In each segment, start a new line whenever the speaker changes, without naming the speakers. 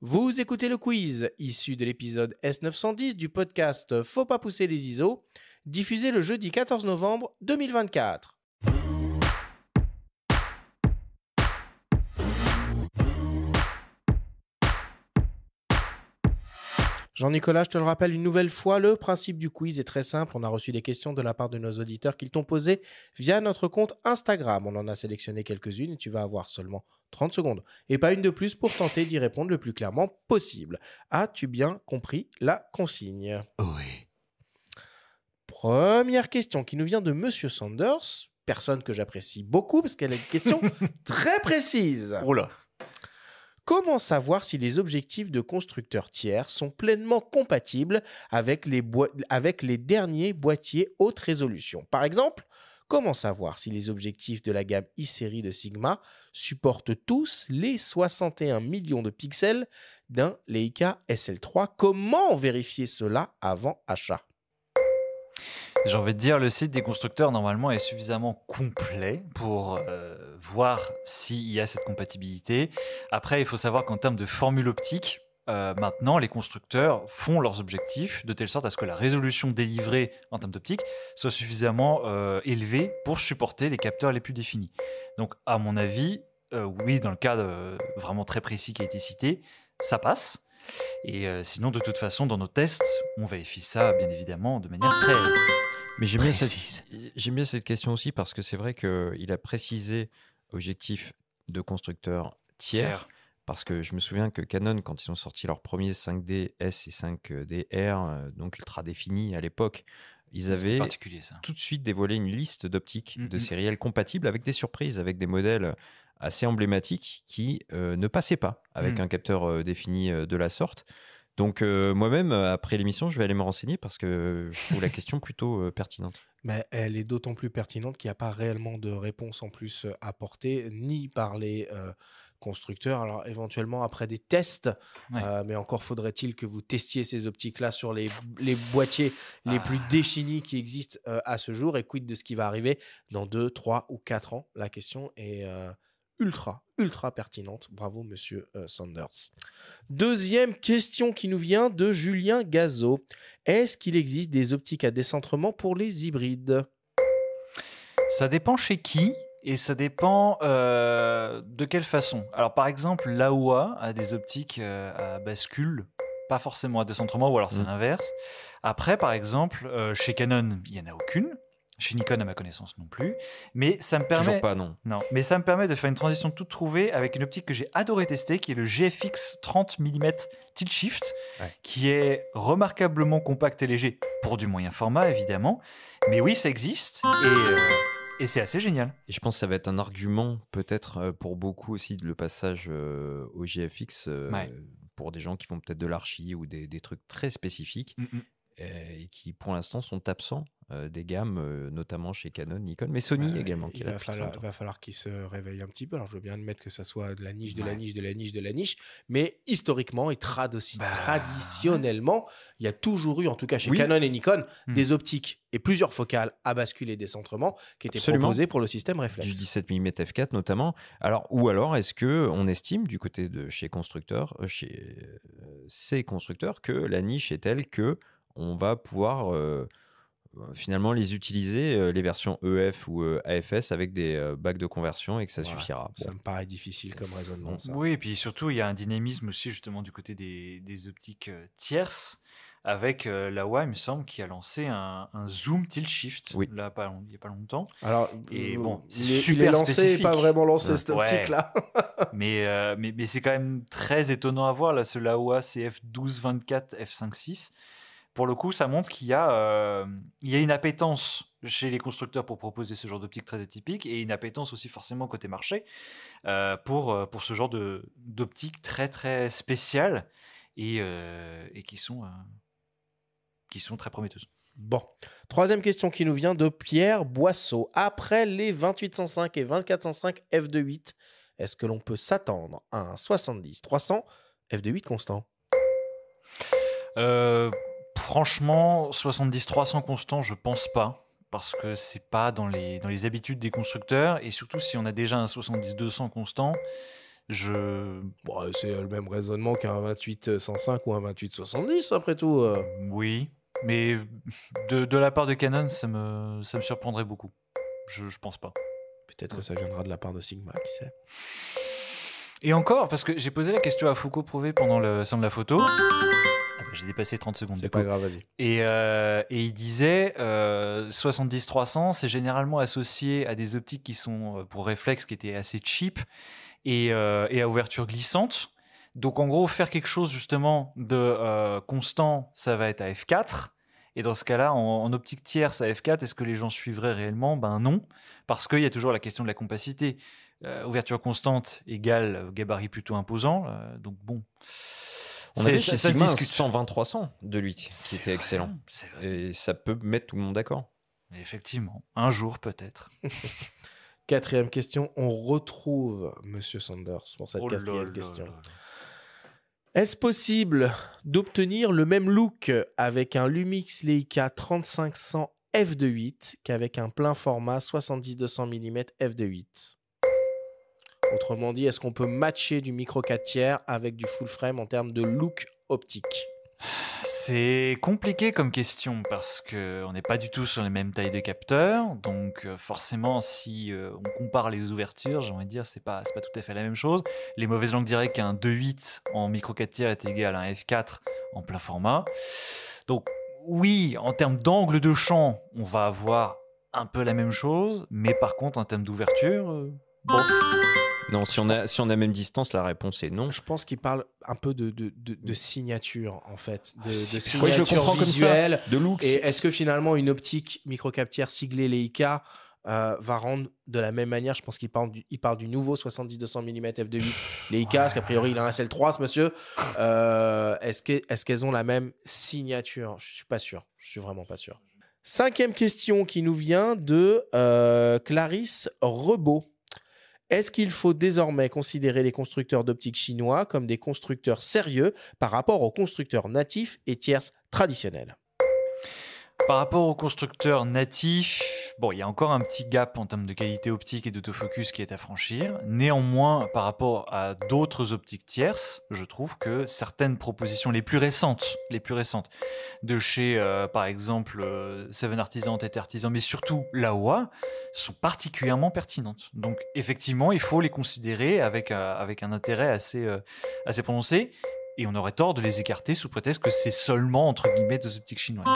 Vous écoutez le quiz, issu de l'épisode S910 du podcast Faut pas pousser les ISO, diffusé le jeudi 14 novembre 2024. Jean-Nicolas, je te le rappelle une nouvelle fois, le principe du quiz est très simple. On a reçu des questions de la part de nos auditeurs qu'ils t'ont posées via notre compte Instagram. On en a sélectionné quelques-unes et tu vas avoir seulement 30 secondes et pas une de plus pour tenter d'y répondre le plus clairement possible. As-tu bien compris la consigne?
Oui.
Première question qui nous vient de Monsieur Sanders, personne que j'apprécie beaucoup parce qu'elle a une question très précise.
Oh là.
Comment savoir si les objectifs de constructeurs tiers sont pleinement compatibles avec les derniers boîtiers haute résolution? Par exemple, comment savoir si les objectifs de la gamme I-Série de Sigma supportent tous les 61 millions de pixels d'un Leica SL3? Comment vérifier cela avant achat?
J'ai envie de dire, le site des constructeurs, normalement, est suffisamment complet pour voir s'il y a cette compatibilité. Après, il faut savoir qu'en termes de formule optique, maintenant, les constructeurs font leurs objectifs de telle sorte à ce que la résolution délivrée en termes d'optique soit suffisamment élevée pour supporter les capteurs les plus définis. Donc, à mon avis, oui, dans le cas vraiment très précis qui a été cité, ça passe. Et sinon, de toute façon, dans nos tests, on vérifie ça, bien évidemment, de manière très
Mais
précise.
j'aime bien cette question aussi parce que c'est vrai qu'il a précisé objectif de constructeur tiers. Parce que je me souviens que Canon, quand ils ont sorti leur premier 5D S et 5D R, donc ultra définis à l'époque, ils
C'était
avaient
particulier, ça.
tout de suite dévoilé une liste d'optiques de
Mhm.
sériels compatibles avec des surprises, avec des modèles assez emblématiques qui ne passaient pas avec
Mhm.
un capteur défini de la sorte. Donc moi-même, après l'émission, je vais aller me renseigner parce que je trouve la question plutôt pertinente.
Mais elle est d'autant plus pertinente qu'il n'y a pas réellement de réponse en plus apportée, ni par les constructeurs. Alors éventuellement après des tests,
Ouais.
mais encore faudrait-il que vous testiez ces optiques-là sur les boîtiers les plus définis qui existent à ce jour. Et quid de ce qui va arriver dans 2, 3 ou 4 ans? La question est ultra pertinente. Bravo, monsieur Sanders. Deuxième question qui nous vient de Julien Gazot. Est-ce qu'il existe des optiques à décentrement pour les hybrides?
Ça dépend chez qui et ça dépend de quelle façon. Alors, par exemple, l'AOA a des optiques à bascule, pas forcément à décentrement, ou alors c'est l'inverse. Après, par exemple, chez Canon, il n'y en a aucune. Chez Nikon, à ma connaissance, non plus. Mais ça me permet...
Toujours pas, non.
Non, mais ça me permet de faire une transition toute trouvée avec une optique que j'ai adoré tester, qui est le GFX 30 mm Tilt Shift, qui est remarquablement compact et léger pour du moyen format, évidemment. Mais oui, ça existe et c'est assez génial.
Et je pense que ça va être un argument peut-être pour beaucoup aussi le passage au GFX pour des gens qui font peut-être de l'archi ou des trucs très spécifiques et qui pour l'instant sont absents des gammes, notamment chez Canon, Nikon, mais Sony également.
Il va falloir qu'ils se réveillent un petit peu. Alors, je veux bien admettre que ça soit de la niche, de la niche, de la niche, de la niche, mais historiquement et traditionnellement, il y a toujours eu, en tout cas chez Canon et Nikon, des optiques et plusieurs focales à bascule et décentrement qui étaient proposées pour le système réflexe.
Du 17 mm f4 notamment. Ou alors, est-ce qu'on estime du côté de chez ces constructeurs que la niche est telle que on va pouvoir finalement les utiliser, les versions EF ou AFS avec des bacs de conversion et que ça suffira.
Ça me paraît difficile comme raisonnement. Ça.
Oui, et puis surtout, il y a un dynamisme aussi justement du côté des optiques tierces avec Laowa, il me semble, qui a lancé un zoom tilt shift là, il n'y a pas longtemps.
Alors,
et bon,
il est lancé, spécifique. Pas vraiment lancé cette optique-là.
mais c'est quand même très étonnant à voir là, ce Laowa CF1224 f5.6. Pour le coup, ça montre qu'il y a une appétence chez les constructeurs pour proposer ce genre d'optique très atypique et une appétence aussi forcément côté marché pour ce genre d'optique très très spéciale et qui sont très prometteuses.
Bon, troisième question qui nous vient de Pierre Boisseau. Après les 2805 et 2405 f2.8, est-ce que l'on peut s'attendre à un 70-300 f2.8 constant?
Franchement, 70-300 constant, je pense pas. Parce que c'est pas dans les habitudes des constructeurs. Et surtout, si on a déjà un 70-200 constant,
Bon, c'est le même raisonnement qu'un 28-105 ou un 28-70, après tout.
Oui, mais de la part de Canon, ça me surprendrait beaucoup. Je pense pas.
Peut-être que ça viendra de la part de Sigma, qui sait.
Et encore, parce que j'ai posé la question à Foucault Prouvé pendant le salon de la photo. J'ai dépassé 30 secondes.
C'est pas grave, vas-y.
Et il disait 70-300, c'est généralement associé à des optiques qui sont pour réflexe qui étaient assez cheap et à ouverture glissante. Donc en gros, faire quelque chose justement de constant, ça va être à f4. Et dans ce cas-là, en optique tierce à f4, est-ce que les gens suivraient réellement ? Ben non, parce qu'il y a toujours la question de la compacité. Ouverture constante égale gabarit plutôt imposant. Donc bon...
On avait chez
ça
Sigma
se discute.
120-300 de 8, qui était excellent. Et ça peut mettre tout le monde d'accord.
Effectivement, un jour peut-être.
4e question, on retrouve Monsieur Sanders pour cette 4e question. Est-ce possible d'obtenir le même look avec un Lumix Leica 3500 f2.8 qu'avec un plein format 70-200 mm f2.8 ? Autrement dit, est-ce qu'on peut matcher du micro 4/3 avec du full frame en termes de look optique ?
C'est compliqué comme question parce qu'on n'est pas du tout sur les mêmes tailles de capteurs. Donc forcément, si on compare les ouvertures, j'ai envie de dire c'est pas tout à fait la même chose. Les mauvaises langues diraient qu'un 2.8 en micro 4/3 est égal à un f4 en plein format. Donc oui, en termes d'angle de champ, on va avoir un peu la même chose. Mais par contre, en termes d'ouverture, bon...
Non, si on a même distance, la réponse est non.
Je pense qu'il parle un peu de signature, en fait. De signature
oui, je comprends
visuelle.
Comme ça. De look.
Et est-ce que finalement, une optique micro-4/3 siglée Leica va rendre de la même manière ? Je pense qu'il parle du nouveau 70-200 mm f2.8 Leica, parce qu'a priori, il a un SL3, ce monsieur. Est-ce qu'elles ont la même signature ? Je ne suis pas sûr. Je suis vraiment pas sûr. 5e question qui nous vient de Clarisse Rebaud. Est-ce qu'il faut désormais considérer les constructeurs d'optiques chinois comme des constructeurs sérieux par rapport aux constructeurs natifs et tierces traditionnels ?
Par rapport aux constructeurs natifs, bon, il y a encore un petit gap en termes de qualité optique et d'autofocus qui est à franchir. Néanmoins, par rapport à d'autres optiques tierces, je trouve que certaines propositions les plus récentes de chez, par exemple, Seven Artisan, TT Artisan, mais surtout Laowa, sont particulièrement pertinentes. Donc, effectivement, il faut les considérer avec un intérêt assez prononcé. Et on aurait tort de les écarter sous prétexte que c'est seulement, entre guillemets, des optiques chinoises.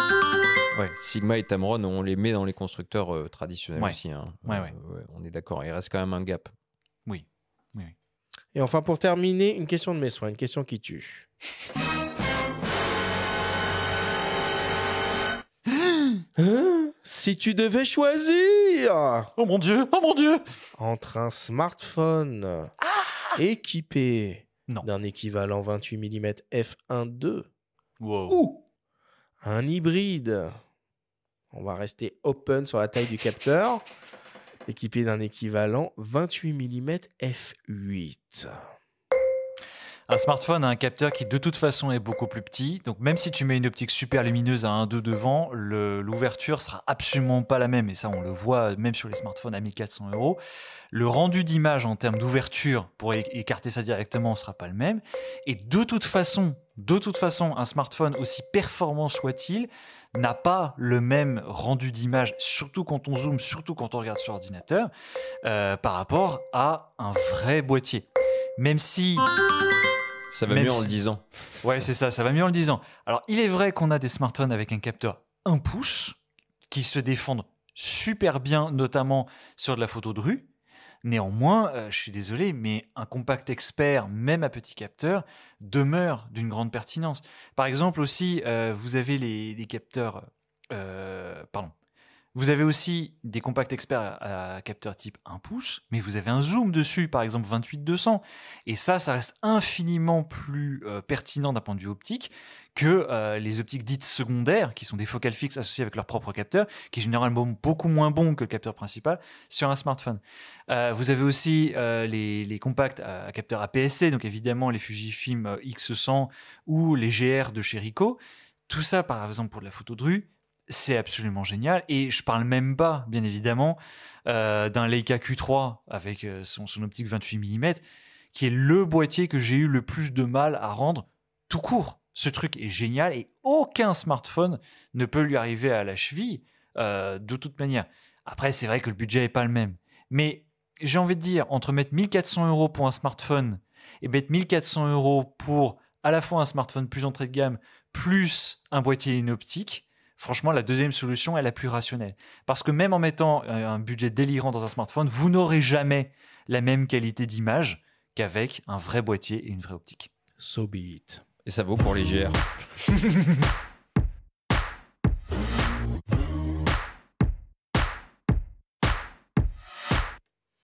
Ouais, Sigma et Tamron, on les met dans les constructeurs traditionnels aussi. Hein.
Ouais.
On est d'accord, il reste quand même un gap.
Oui.
Et enfin, pour terminer, une question de mes soins, une question qui tue. Si tu devais choisir...
Oh mon Dieu.
Entre un smartphone équipé d'un équivalent 28 mm f1.2 ou un hybride, on va rester open sur la taille du capteur, équipé d'un équivalent 28 mm f8.
Un smartphone a un capteur qui de toute façon est beaucoup plus petit, donc même si tu mets une optique super lumineuse à 1.2 devant, l'ouverture sera absolument pas la même, et ça on le voit même sur les smartphones à 1400 €. Le rendu d'image en termes d'ouverture, pour écarter ça directement, sera pas le même, et de toute façon, un smartphone aussi performant soit-il, n'a pas le même rendu d'image, surtout quand on zoome, surtout quand on regarde sur ordinateur, par rapport à un vrai boîtier. Même si...
Ça va mieux en le disant.
Ouais, c'est ça va mieux en le disant. Alors, il est vrai qu'on a des smartphones avec un capteur 1 pouce qui se défendent super bien, notamment sur de la photo de rue. Néanmoins, je suis désolé, mais un compact expert, même à petit capteur, demeure d'une grande pertinence. Par exemple aussi, vous avez les capteurs... Vous avez aussi des compacts experts à capteur type 1 pouce, mais vous avez un zoom dessus, par exemple 28-200. Et ça reste infiniment plus pertinent d'un point de vue optique que les optiques dites secondaires, qui sont des focales fixes associées avec leur propre capteur, qui est généralement beaucoup moins bon que le capteur principal sur un smartphone. Vous avez aussi les compacts à capteur APS-C, donc évidemment les Fujifilm X100 ou les GR de chez Ricoh. Tout ça, par exemple, pour de la photo de rue, c'est absolument génial. Et je parle même pas, bien évidemment, d'un Leica Q3 avec son optique 28 mm qui est le boîtier que j'ai eu le plus de mal à rendre tout court. Ce truc est génial et aucun smartphone ne peut lui arriver à la cheville de toute manière. Après, c'est vrai que le budget n'est pas le même. Mais j'ai envie de dire, entre mettre 1 400 € pour un smartphone et mettre 1 400 € pour à la fois un smartphone plus entrée de gamme, plus un boîtier inoptique, franchement, la deuxième solution est la plus rationnelle. Parce que même en mettant un budget délirant dans un smartphone, vous n'aurez jamais la même qualité d'image qu'avec un vrai boîtier et une vraie optique.
So be it.
Et ça vaut pour les GR.